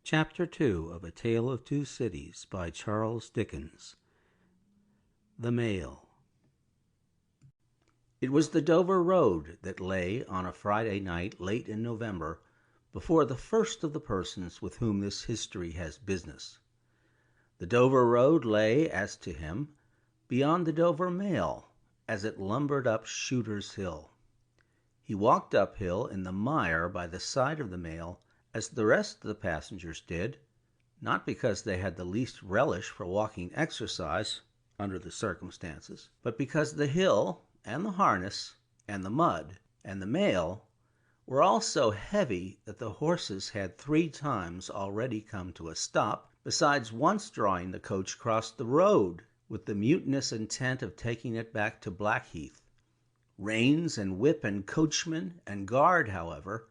Chapter-2 of A Tale of Two Cities by Charles Dickens. The Mail. It was the Dover Road that lay on a Friday night late in November before the first of the persons with whom this history has business. The Dover Road lay, as to him, beyond the Dover Mail as it lumbered up Shooter's Hill. He walked uphill in the mire by the side of the Mail as the rest of the passengers did, not because they had the least relish for walking exercise under the circumstances, but because the hill and the harness and the mud and the mail were all so heavy that the horses had 3 times already come to a stop, besides once drawing the coach across the road with the mutinous intent of taking it back to Blackheath. Reins and whip and coachman and guard, however,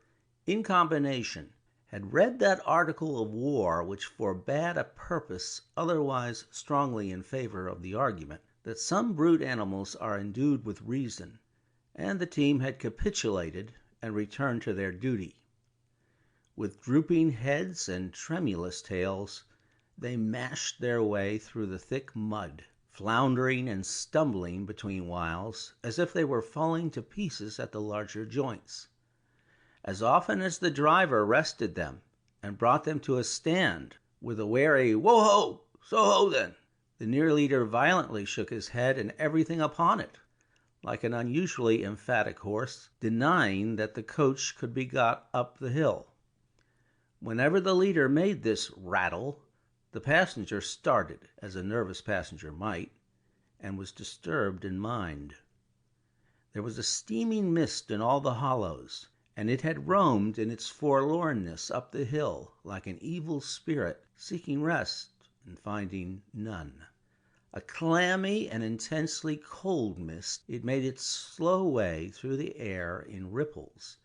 in combination, had read that article of war which forbade a purpose otherwise strongly in favor of the argument, that some brute animals are endued with reason, and the team had capitulated and returned to their duty. With drooping heads and tremulous tails, they mashed their way through the thick mud, floundering and stumbling between whiles, as if they were falling to pieces at the larger joints. As often as the driver rested them and brought them to a stand with a wary "Whoa-ho! So-ho, then!" the near leader violently shook his head and everything upon it, like an unusually emphatic horse, denying that the coach could be got up the hill. Whenever the leader made this rattle, the passenger started, as a nervous passenger might, and was disturbed in mind. There was a steaming mist in all the hollows, and it had roamed in its forlornness up the hill like an evil spirit seeking rest and finding none. A clammy and intensely cold mist, it made its slow way through the air in ripples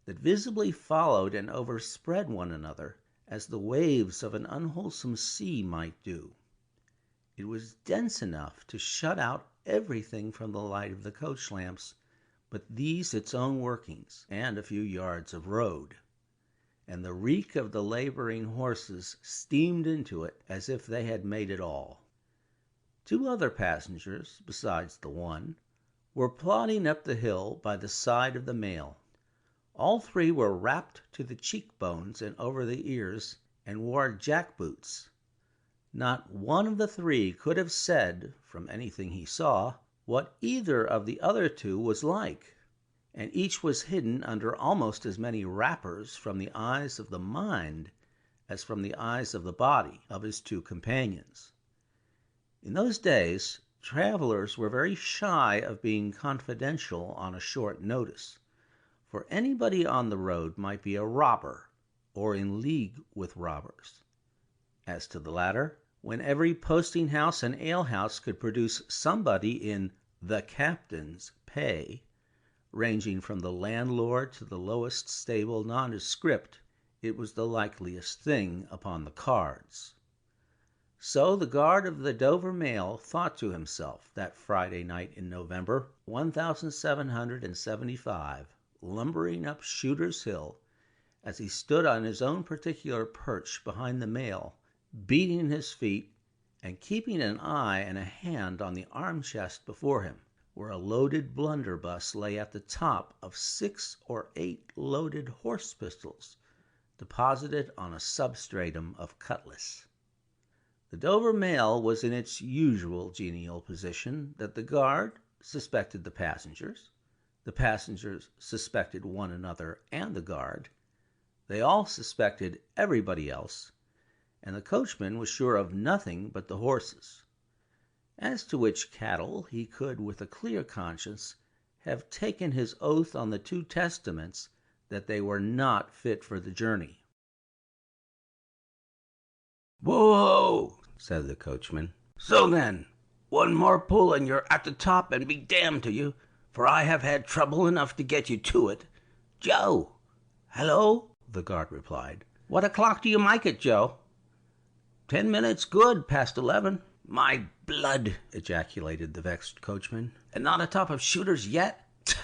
that visibly followed and overspread one another as the waves of an unwholesome sea might do. It was dense enough to shut out everything from the light of the coach lamps but these its own workings, and a few yards of road, and the reek of the laboring horses steamed into it as if they had made it all. 2 other passengers, besides the one, were plodding up the hill by the side of the Mail. All 3 were wrapped to the cheekbones and over the ears, and wore jack-boots. Not one of the 3 could have said, from anything he saw, what either of the other 2 was like, and each was hidden under almost as many wrappers from the eyes of the mind as from the eyes of the body of his 2 companions. In those days, travelers were very shy of being confidential on a short notice, for anybody on the road might be a robber or in league with robbers. As to the latter, when every posting-house and alehouse could produce somebody in "the captain's" pay, ranging from the landlord to the lowest stable nondescript, it was the likeliest thing upon the cards. So the guard of the Dover Mail thought to himself that Friday night in November, 1775, lumbering up Shooter's Hill, as he stood on his own particular perch behind the Mail, beating his feet and keeping an eye and a hand on the arm chest before him, where a loaded blunderbuss lay at the top of 6 or 8 loaded horse pistols deposited on a substratum of cutlass. The Dover Mail was in its usual genial position, that the guard suspected the passengers suspected one another and the guard, they all suspected everybody else, and the coachman was sure of nothing but the horses, as to which cattle he could with a clear conscience have taken his oath on the 2 testaments that they were not fit for the journey. "Whoa-ho!" said the coachman. "So then, one more pull and you're at the top, and be damned to you, for I have had trouble enough to get you to it. Joe!" "Hello," the guard replied. "What o'clock do you make it, Joe?" 10 minutes good past 11. "My blood!" ejaculated the vexed coachman. "And not atop of Shooter's yet? Tch!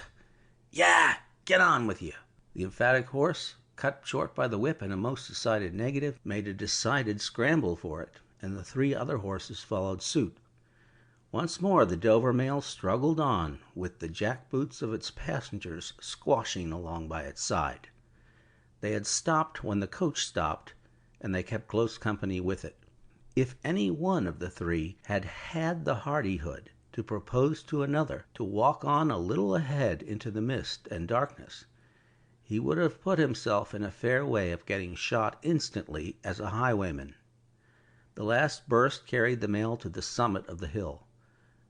Yeah, get on with you." The emphatic horse cut short by the whip in a most decided negative, made a decided scramble for it, and the 3 other horses followed suit. Once more the Dover mail struggled on, with the jackboots of its passengers squashing along by its side. They had stopped when the coach stopped, and they kept close company with it. If any one of the 3 had had the hardihood to propose to another to walk on a little ahead into the mist and darkness, he would have put himself in a fair way of getting shot instantly as a highwayman. The last burst carried the mail to the summit of the hill.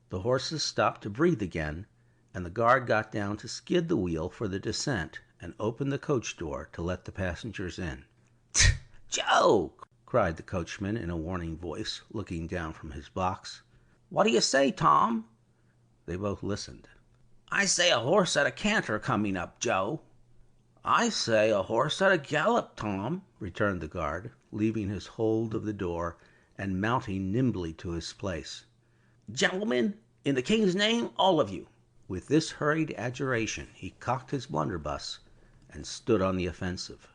The horses stopped to breathe again, and the guard got down to skid the wheel for the descent and open the coach door to let the passengers in. "Joe!" cried the coachman in a warning voice, looking down from his box. "What do you say, Tom?" They both listened. "I say a horse at a canter coming up, Joe." "I say a horse at a gallop, Tom," returned the guard, leaving his hold of the door and mounting nimbly to his place. "Gentlemen, in the king's name, all of you." With this hurried adjuration he cocked his blunderbuss and stood on the offensive.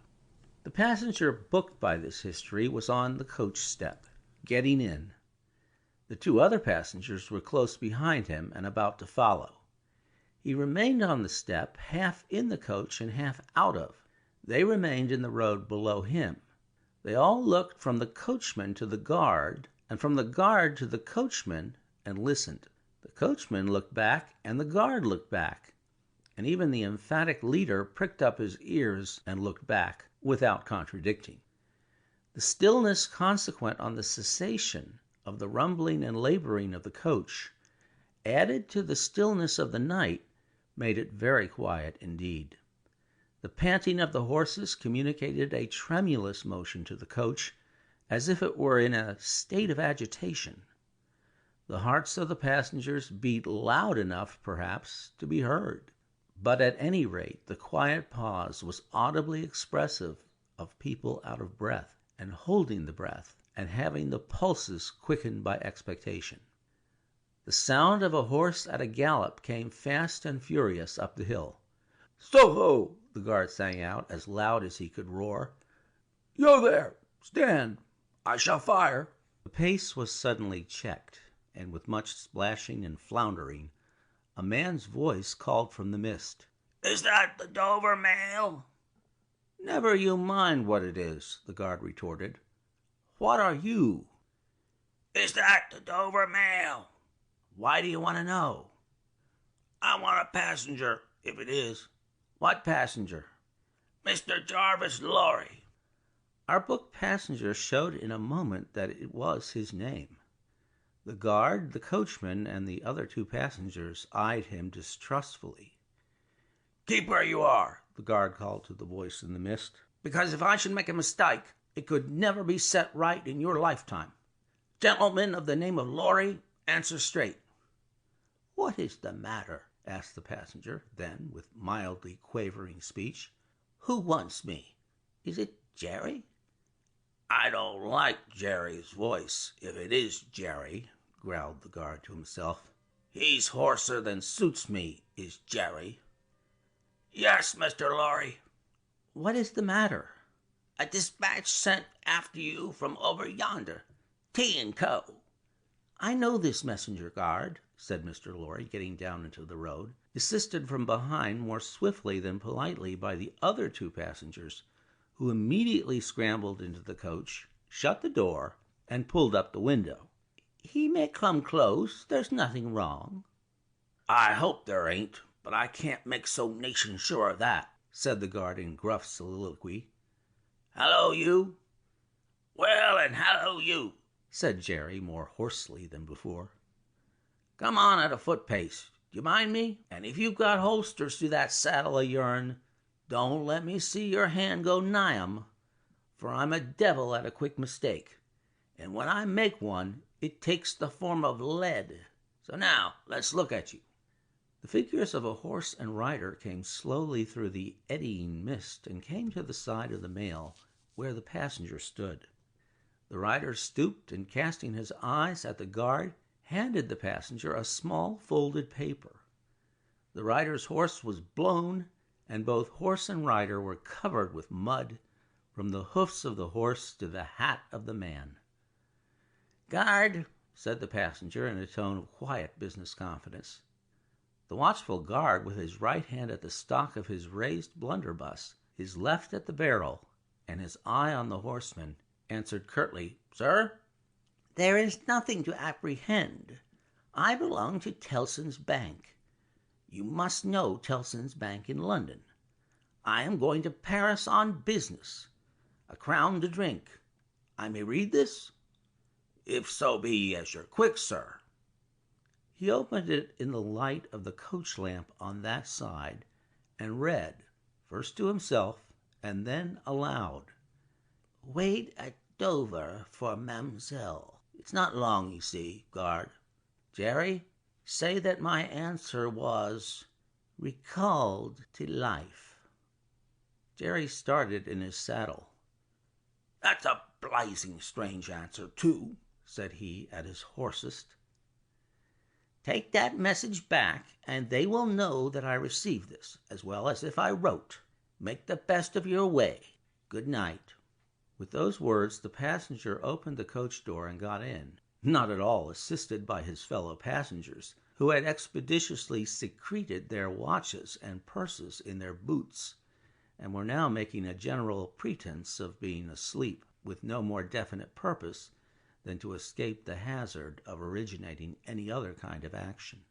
The passenger booked by this history was on the coach step, getting in. The 2 other passengers were close behind him and about to follow. He remained on the step, half in the coach and half out of. They remained in the road below him. They all looked from the coachman to the guard, and from the guard to the coachman, and listened. The coachman looked back, and the guard looked back, and even the emphatic leader pricked up his ears and looked back, without contradicting. The stillness consequent on the cessation of the rumbling and laboring of the coach, added to the stillness of the night, made it very quiet indeed. The panting of the horses communicated a tremulous motion to the coach, as if it were in a state of agitation. The hearts of the passengers beat loud enough, perhaps, to be heard, but at any rate the quiet pause was audibly expressive of people out of breath, and holding the breath, and having the pulses quickened by expectation. The sound of a horse at a gallop came fast and furious up the hill. "Stoho!" the guard sang out, as loud as he could roar. "You there! Stand! I shall fire!" The pace was suddenly checked, and with much splashing and floundering, a man's voice called from the mist. "Is that the Dover mail?" "Never you mind what it is," the guard retorted. "What are you?" "Is that the Dover mail?" "Why do you want to know?" "I want a passenger, if it is." "What passenger?" "Mr. Jarvis Lorry." Our book passenger showed in a moment that it was his name. The guard, the coachman, and the other 2 passengers eyed him distrustfully. "Keep where you are," the guard called to the voice in the mist, "because if I should make a mistake, it could never be set right in your lifetime. Gentlemen of the name of Lorry, answer straight." "What is the matter?" asked the passenger, then, with mildly quavering speech. "Who wants me? Is it Jerry?" "I don't like Jerry's voice, if it is Jerry," growled the guard to himself. "He's hoarser than suits me, is Jerry." "Yes, Mr. Lorry." "What is the matter?" "A dispatch sent after you from over yonder. T&Co." "I know this messenger, guard," said Mr. Lorry, getting down into the road, assisted from behind more swiftly than politely by the other 2 passengers, who immediately scrambled into the coach, shut the door, and pulled up the window. "He may come close. There's nothing wrong." "I hope there ain't, but I can't make so nation sure of that," said the guard in gruff soliloquy. "Hallo, you!" "Well, and hallo, you!" said Jerry more hoarsely than before. "Come on at a foot pace. Do you mind me? And if you've got holsters to that saddle of yourn, don't let me see your hand go nigh 'em, for I'm a devil at a quick mistake, and when I make one, it takes the form of lead. So now, let's look at you." The figures of a horse and rider came slowly through the eddying mist and came to the side of the mail where the passenger stood. The rider stooped and, casting his eyes at the guard, handed the passenger a small folded paper. The rider's horse was blown, and both horse and rider were covered with mud, from the hoofs of the horse to the hat of the man. "Guard," said the passenger in a tone of quiet business confidence. The watchful guard, with his right hand at the stock of his raised blunderbuss, his left at the barrel, and his eye on the horseman, answered curtly, "Sir?" "There is nothing to apprehend. I belong to Tellson's Bank. You must know Tellson's Bank in London. I am going to Paris on business. A crown to drink. I may read this?" "If so be as you're quick, sir." He opened it in the light of the coach lamp on that side, and read, first to himself and then aloud. "Wait at Dover for Mamselle. It's not long, you see, guard. Jerry, say that my answer was recalled to life." Jerry started in his saddle. "That's a blazing strange answer, too," said he at his hoarsest. "Take that message back, and they will know that I received this, as well as if I wrote. Make the best of your way. Good night." With those words, the passenger opened the coach door and got in, not at all assisted by his fellow passengers, who had expeditiously secreted their watches and purses in their boots, and were now making a general pretense of being asleep, with no more definite purpose than to escape the hazard of originating any other kind of action.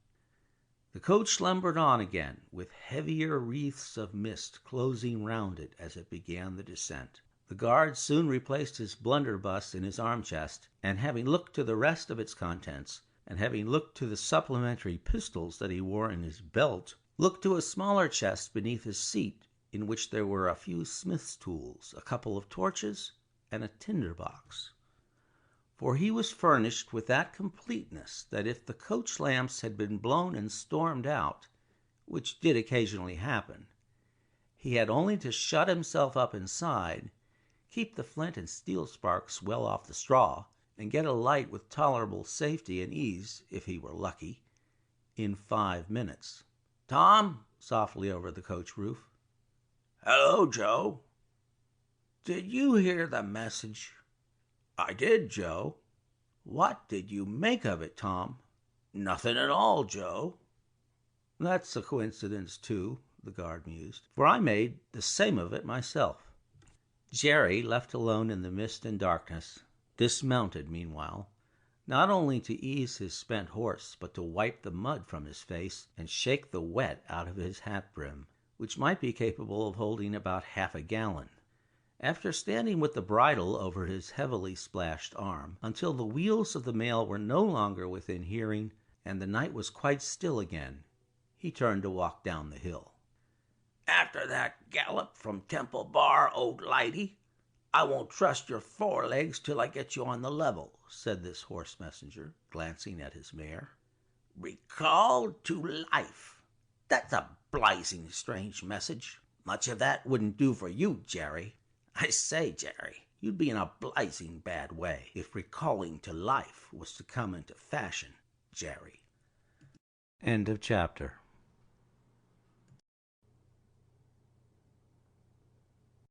The coach slumbered on again, with heavier wreaths of mist closing round it as it began the descent. The guard soon replaced his blunderbuss in his arm-chest, and having looked to the rest of its contents, and having looked to the supplementary pistols that he wore in his belt, looked to a smaller chest beneath his seat, in which there were a few smith's tools, a couple of torches, and a tinder-box. For he was furnished with that completeness that if the coach lamps had been blown and stormed out, which did occasionally happen, he had only to shut himself up inside, keep the flint and steel sparks well off the straw, and get a light with tolerable safety and ease, if he were lucky, in 5 minutes. "Tom," softly over the coach roof. "Hello, Joe." "Did you hear the message?" "I did, Joe." "What did you make of it, Tom?" "Nothing at all, Joe." "That's a coincidence, too," the guard mused, "for I made the same of it myself." Jerry, left alone in the mist and darkness, dismounted meanwhile, not only to ease his spent horse, but to wipe the mud from his face and shake the wet out of his hat brim, which might be capable of holding about half a gallon. After standing with the bridle over his heavily splashed arm until the wheels of the mail were no longer within hearing and the night was quite still again, he turned to walk down the hill. "After that gallop from Temple Bar, old lady, I won't trust your forelegs till I get you on the level," said this horse messenger, glancing at his mare. "Recalled to life. That's a blazing strange message. Much of that wouldn't do for you, Jerry. I say, Jerry, you'd be in a blazing bad way if recalling to life was to come into fashion, Jerry." End of chapter.